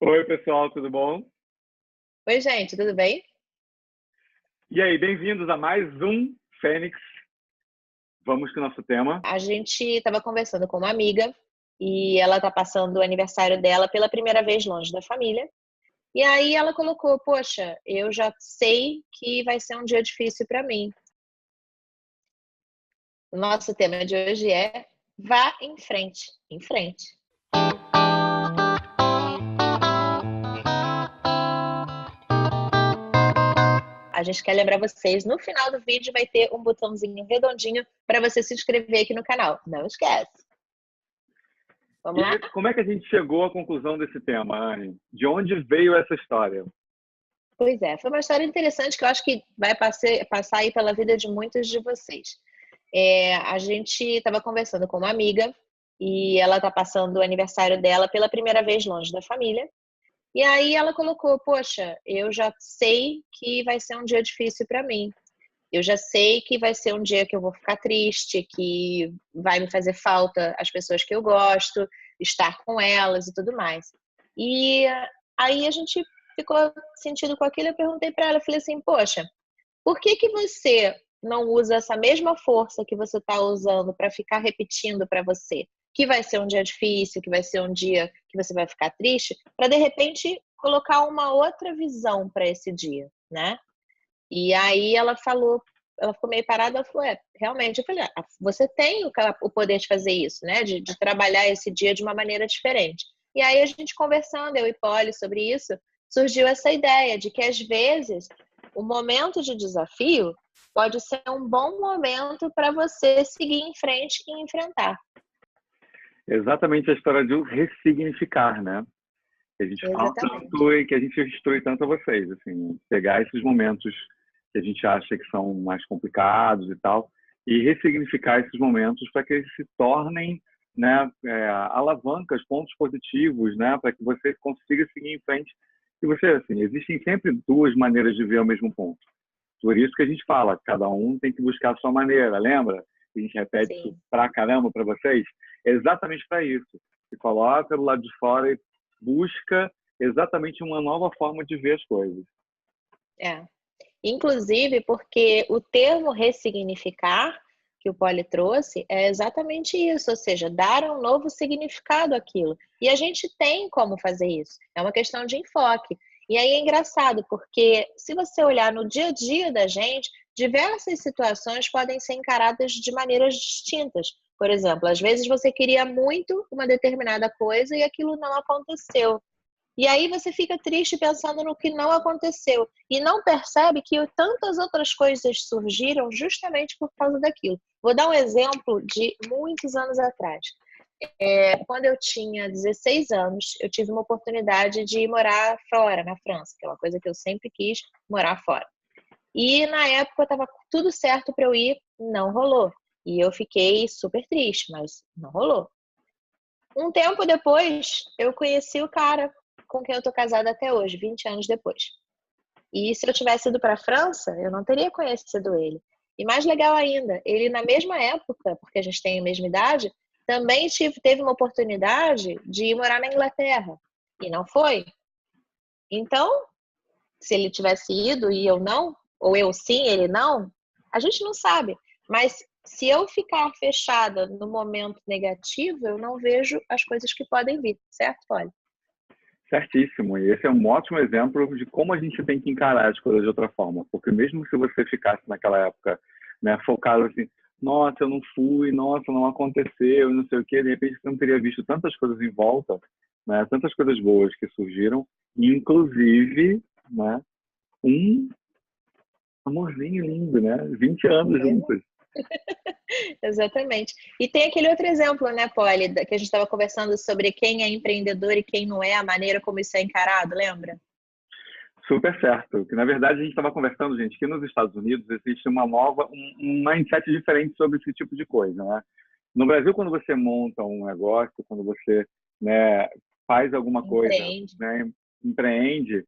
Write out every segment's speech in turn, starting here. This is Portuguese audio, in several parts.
Oi, pessoal, tudo bom? Oi, gente, tudo bem? E aí, bem-vindos a mais um Fênix. Vamos com o nosso tema. A gente estava conversando com uma amiga e ela tá passando o aniversário dela pela primeira vez longe da família. E aí ela colocou: Poxa, eu já sei que vai ser um dia difícil para mim. O nosso tema de hoje é vá em frente, em frente. A gente quer lembrar vocês, no final do vídeo vai ter um botãozinho redondinho para você se inscrever aqui no canal. Não esquece. Vamos lá? E como é que a gente chegou à conclusão desse tema, Anne? De onde veio essa história? Pois é, foi uma história interessante que eu acho que vai passar aí pela vida de muitos de vocês. A gente estava conversando com uma amiga e ela está passando o aniversário dela pela primeira vez longe da família. E aí ela colocou: Poxa, eu já sei que vai ser um dia difícil para mim. Eu já sei que vai ser um dia que eu vou ficar triste, que vai me fazer falta as pessoas que eu gosto, estar com elas e tudo mais. E aí a gente ficou sentido com aquilo. Eu perguntei para ela, eu falei assim: Poxa, por que que você não usa essa mesma força que você está usando para ficar repetindo para você que vai ser um dia difícil, que vai ser um dia que você vai ficar triste, para de repente colocar uma outra visão para esse dia, né? E aí ela falou, ela ficou meio parada, ela falou: realmente. Eu falei: você tem o poder de fazer isso, né? De trabalhar esse dia de uma maneira diferente. E aí a gente conversando, eu e Polly, sobre isso, surgiu essa ideia de que às vezes o momento de desafio pode ser um bom momento para você seguir em frente e enfrentar. Exatamente a história de ressignificar, né? Que a gente fala Exatamente. tanto e que a gente instrui tanto a vocês, assim, pegar esses momentos que a gente acha que são mais complicados e tal, e ressignificar esses momentos para que eles se tornem, né, alavancas, pontos positivos, né, para que você consiga seguir em frente. E você, assim, existem sempre duas maneiras de ver o mesmo ponto. Por isso que a gente fala, cada um tem que buscar a sua maneira, lembra? A gente repete isso Sim. pra caramba para vocês. É exatamente para isso. Se coloca pelo lado de fora e busca exatamente uma nova forma de ver as coisas. É. Inclusive porque o termo ressignificar, que o Polly trouxe, é exatamente isso, ou seja, dar um novo significado àquilo. E a gente tem como fazer isso. É uma questão de enfoque. E aí é engraçado, porque se você olhar no dia a dia da gente, diversas situações podem ser encaradas de maneiras distintas. Por exemplo, às vezes você queria muito uma determinada coisa e aquilo não aconteceu. E aí você fica triste pensando no que não aconteceu e não percebe que tantas outras coisas surgiram justamente por causa daquilo. Vou dar um exemplo de muitos anos atrás. Quando eu tinha 16 anos, eu tive uma oportunidade de ir morar fora, na França, que é uma coisa que eu sempre quis, morar fora. E na época estava tudo certo para eu ir, não rolou. E eu fiquei super triste, mas não rolou. Um tempo depois, eu conheci o cara com quem eu tô casada até hoje, 20 anos depois. E se eu tivesse ido para a França, eu não teria conhecido ele. E mais legal ainda, ele na mesma época, porque a gente tem a mesma idade, também teve uma oportunidade de ir morar na Inglaterra. E não foi. Então, se ele tivesse ido e eu não, ou eu sim, ele não, a gente não sabe. Mas se eu ficar fechada no momento negativo, eu não vejo as coisas que podem vir, certo, Polly? Certíssimo. E esse é um ótimo exemplo de como a gente tem que encarar as coisas de outra forma. Porque mesmo se você ficasse naquela época, né, focado assim, nossa, eu não fui, nossa, não aconteceu, não sei o quê, de repente você não teria visto tantas coisas em volta, né, tantas coisas boas que surgiram, inclusive, né, um amorzinho lindo, né? 20 anos juntos. Exatamente. E tem aquele outro exemplo, né, Polly, que a gente estava conversando sobre quem é empreendedor e quem não é, a maneira como isso é encarado, lembra? Super certo. Que na verdade a gente estava conversando, gente, que nos Estados Unidos existe um mindset diferente sobre esse tipo de coisa, né? No Brasil, quando você monta um negócio, quando você, né, faz alguma coisa, Empreende. né, empreende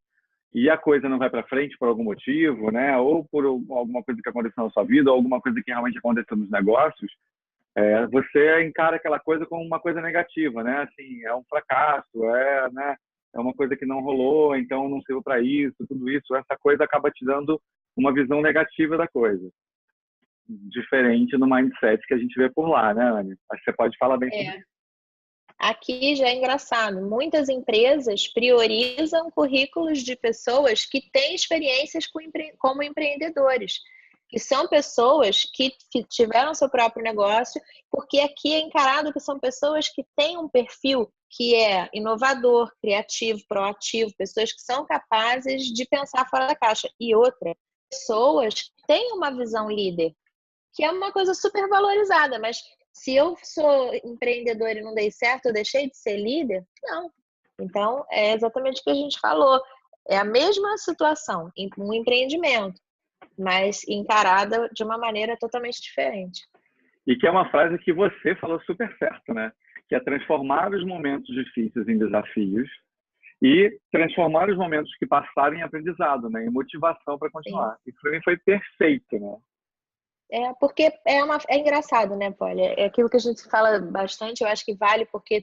e a coisa não vai para frente por algum motivo, né, ou por alguma coisa que aconteceu na sua vida, ou alguma coisa que realmente aconteceu nos negócios, você encara aquela coisa como uma coisa negativa, né? Assim, é um fracasso, né? é uma coisa que não rolou, então não sirvo para isso, tudo isso, essa coisa acaba te dando uma visão negativa da coisa. Diferente no mindset que a gente vê por lá, né, Anne? Acho que você pode falar bem sobre É. isso. Aqui já é engraçado, muitas empresas priorizam currículos de pessoas que têm experiências como empreendedores, que são pessoas que tiveram seu próprio negócio, porque aqui é encarado que são pessoas que têm um perfil que é inovador, criativo, proativo, pessoas que são capazes de pensar fora da caixa. E outra, pessoas que têm uma visão líder, que é uma coisa super valorizada, mas se eu sou empreendedor e não dei certo, eu deixei de ser líder? Não. Então, é exatamente o que a gente falou. É a mesma situação, um empreendimento, mas encarada de uma maneira totalmente diferente. E que é uma frase que você falou super certo, né? Que é transformar os momentos difíceis em desafios e transformar os momentos que passaram em aprendizado, né? Em motivação para Sim. continuar. Isso para mim foi perfeito, né? Porque é engraçado, né, Polly? É aquilo que a gente fala bastante, eu acho que vale, porque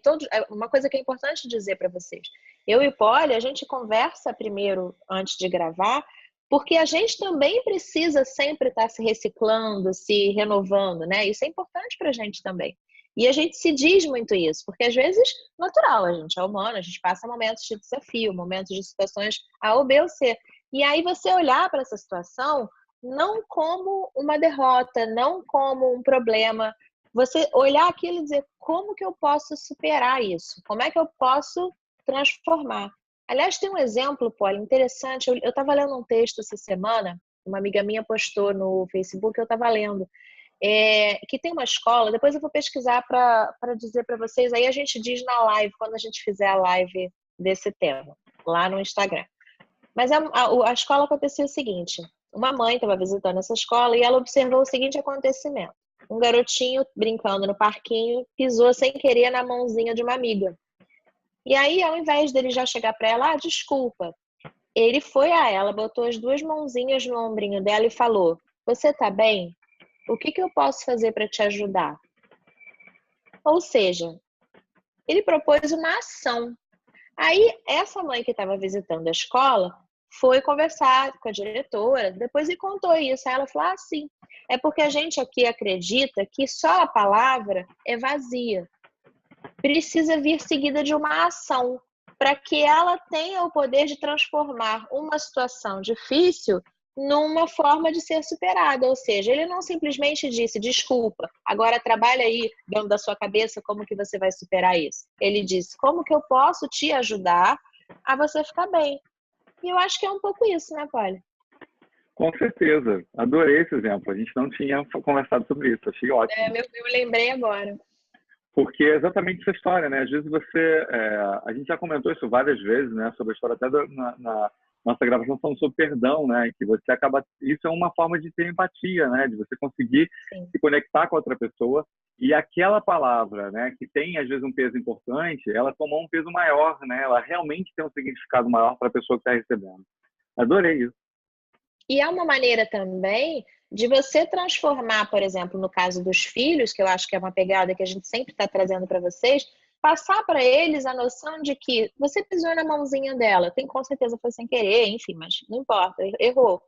uma coisa que é importante dizer para vocês. Eu e o Polly, a gente conversa primeiro antes de gravar, porque a gente também precisa sempre estar se reciclando, se renovando, né? Isso é importante para a gente também. E a gente se diz muito isso, porque às vezes, natural, a gente é humano, a gente passa momentos de desafio, momentos de situações A ou B ou C. E aí você olhar para essa situação não como uma derrota, não como um problema. Você olhar aquilo e dizer, como que eu posso superar isso? Como é que eu posso transformar? Aliás, tem um exemplo, Polly, interessante. Eu estava lendo um texto essa semana, uma amiga minha postou no Facebook, eu estava lendo, que tem uma escola, depois eu vou pesquisar para dizer para vocês, aí a gente diz na live, quando a gente fizer a live desse tema, lá no Instagram. Mas a escola acontecia o seguinte, uma mãe estava visitando essa escola e ela observou o seguinte acontecimento. Um garotinho brincando no parquinho pisou sem querer na mãozinha de uma amiga. E aí, ao invés dele já chegar para ela, desculpa, ele foi a ela, botou as duas mãozinhas no ombrinho dela e falou, você tá bem? O que eu posso fazer para te ajudar? Ou seja, ele propôs uma ação. Aí, essa mãe que estava visitando a escola foi conversar com a diretora, depois e contou isso. Aí ela falou, sim, é porque a gente aqui acredita que só a palavra é vazia. Precisa vir seguida de uma ação, para que ela tenha o poder de transformar uma situação difícil numa forma de ser superada. Ou seja, ele não simplesmente disse, desculpa, agora trabalha aí dentro da sua cabeça como que você vai superar isso. Ele disse, como que eu posso te ajudar a você ficar bem? E eu acho que é um pouco isso, né, Polly? Com certeza. Adorei esse exemplo. A gente não tinha conversado sobre isso. Achei ótimo. Eu lembrei agora. Porque é exatamente essa história, né? Às vezes você... a gente já comentou isso várias vezes, né? Sobre a história até na nossa gravação falando sobre perdão, né? Que você acaba... Isso é uma forma de ter empatia, né? De você conseguir Sim. se conectar com outra pessoa. E aquela palavra, né? Que tem, às vezes, um peso importante, ela tomou um peso maior, né? Ela realmente tem um significado maior para a pessoa que está recebendo. Adorei isso. E é uma maneira também de você transformar, por exemplo, no caso dos filhos, que eu acho que é uma pegada que a gente sempre está trazendo para vocês, passar para eles a noção de que você pisou na mãozinha dela, tem com certeza foi sem querer, enfim, mas não importa, errou.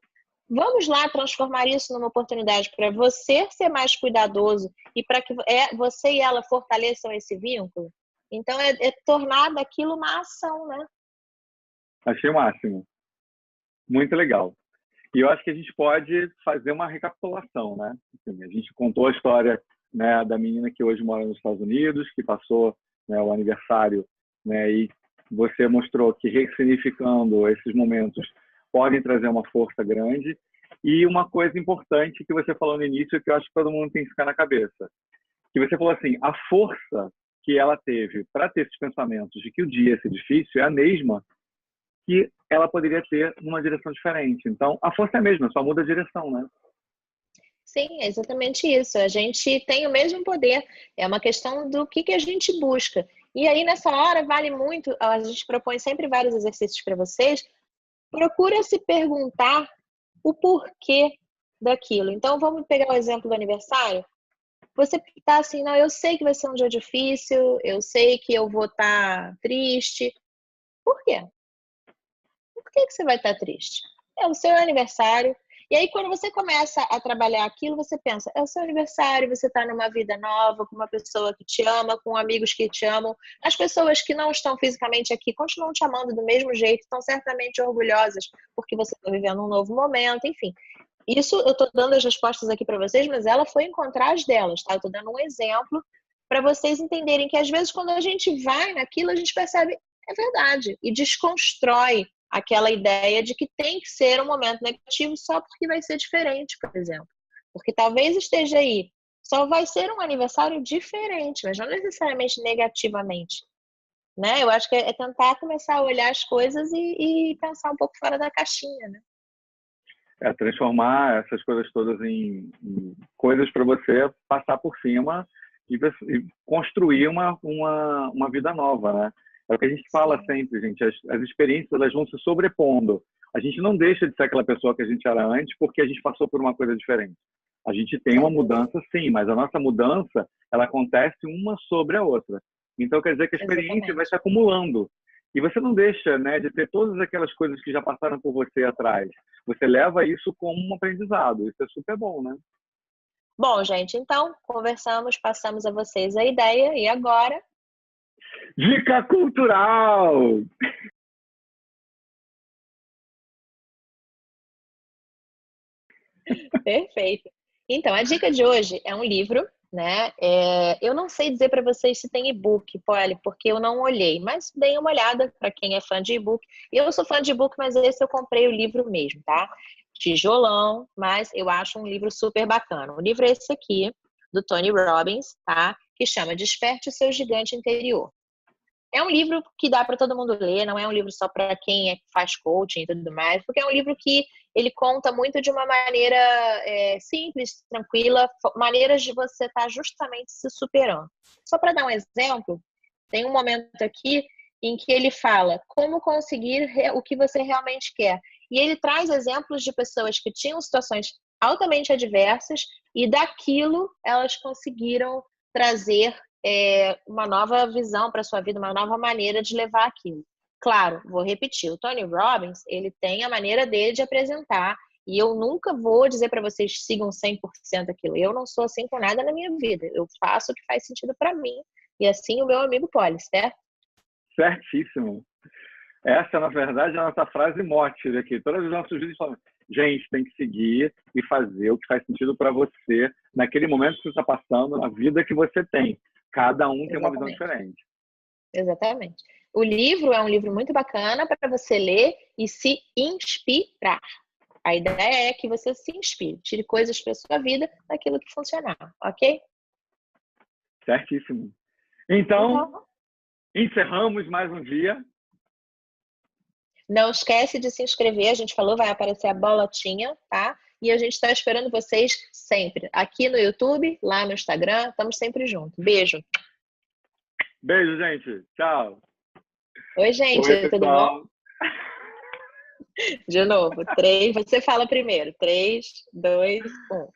Vamos lá transformar isso numa oportunidade para você ser mais cuidadoso e para que você e ela fortaleçam esse vínculo. Então, é tornar daquilo uma ação, né? Achei o máximo. Muito legal. E eu acho que a gente pode fazer uma recapitulação, né? Assim, a gente contou a história, né, da menina que hoje mora nos Estados Unidos, que passou, né, o aniversário, né, e você mostrou que ressignificando esses momentos podem trazer uma força grande. E uma coisa importante que você falou no início, que eu acho que todo mundo tem que ficar na cabeça, que você falou assim, a força que ela teve para ter esses pensamentos de que o dia ia ser difícil é a mesma que ela poderia ter numa direção diferente. Então, a força é a mesma, só muda a direção, né? Sim, é exatamente isso. A gente tem o mesmo poder. É uma questão do que a gente busca. E aí, nessa hora, vale muito. A gente propõe sempre vários exercícios para vocês. Procura se perguntar o porquê daquilo. Então, vamos pegar o exemplo do aniversário. Você tá assim, não, eu sei que vai ser um dia difícil, eu sei que eu vou estar triste, Por quê? Por que você vai estar triste? É o seu aniversário. E aí, quando você começa a trabalhar aquilo, você pensa, é o seu aniversário, você está numa vida nova, com uma pessoa que te ama, com amigos que te amam. As pessoas que não estão fisicamente aqui continuam te amando do mesmo jeito, estão certamente orgulhosas porque você está vivendo um novo momento, enfim. Isso eu estou dando as respostas aqui para vocês, mas ela foi encontrar as delas, tá? Eu estou dando um exemplo para vocês entenderem que às vezes quando a gente vai naquilo, a gente percebe, é verdade, e desconstrói aquela ideia de que tem que ser um momento negativo só porque vai ser diferente, por exemplo. Porque talvez esteja aí, só vai ser um aniversário diferente, mas não necessariamente negativamente. Né? Eu acho que é tentar começar a olhar as coisas e pensar um pouco fora da caixinha, né? Transformar essas coisas todas em coisas para você passar por cima e construir uma vida nova, né? É o que a gente fala sempre, gente. As experiências, elas vão se sobrepondo. A gente não deixa de ser aquela pessoa que a gente era antes porque a gente passou por uma coisa diferente. A gente tem uma mudança, sim, mas a nossa mudança, ela acontece uma sobre a outra. Então, quer dizer que a experiência vai se acumulando. E você não deixa, né, de ter todas aquelas coisas que já passaram por você atrás. Você leva isso como um aprendizado. Isso é super bom, né? Bom, gente, então, conversamos, passamos a vocês a ideia e agora... Dica cultural! Perfeito. Então, a dica de hoje é um livro, né? Eu não sei dizer para vocês se tem e-book, Polly, porque eu não olhei, mas deem uma olhada para quem é fã de e-book. Eu sou fã de e-book, mas esse eu comprei o livro mesmo, tá? Tijolão, mas eu acho um livro super bacana. O livro é esse aqui, do Tony Robbins, tá? Que chama Desperte o Seu Gigante Interior. É um livro que dá para todo mundo ler, não é um livro só para quem faz coaching e tudo mais, porque é um livro que ele conta muito de uma maneira simples, tranquila, maneiras de você estar justamente se superando. Só para dar um exemplo, tem um momento aqui em que ele fala como conseguir o que você realmente quer. E ele traz exemplos de pessoas que tinham situações altamente adversas e daquilo elas conseguiram trazer uma nova visão para a sua vida, uma nova maneira de levar aquilo. Claro, vou repetir, o Tony Robbins, ele tem a maneira dele de apresentar e eu nunca vou dizer para vocês sigam 100% aquilo. Eu não sou assim com nada na minha vida. Eu faço o que faz sentido para mim e assim o meu amigo Polly, certo? Certíssimo. Essa, na verdade, é a nossa frase mote aqui. Todos os nossos vídeos falam, gente, tem que seguir e fazer o que faz sentido para você naquele momento que você está passando, na vida que você tem. Cada um tem uma visão diferente. Exatamente. O livro é um livro muito bacana para você ler e se inspirar. A ideia é que você se inspire, tire coisas para sua vida daquilo que funcionar, ok? Certíssimo. Então, encerramos mais um dia. Não esquece de se inscrever, a gente falou, vai aparecer a bolotinha, tá? E a gente está esperando vocês sempre, aqui no YouTube, lá no Instagram, estamos sempre juntos. Beijo. Beijo, gente. Tchau. Oi, gente, Oi, tudo bom? De novo, 3, você fala primeiro. 3, 2, 1.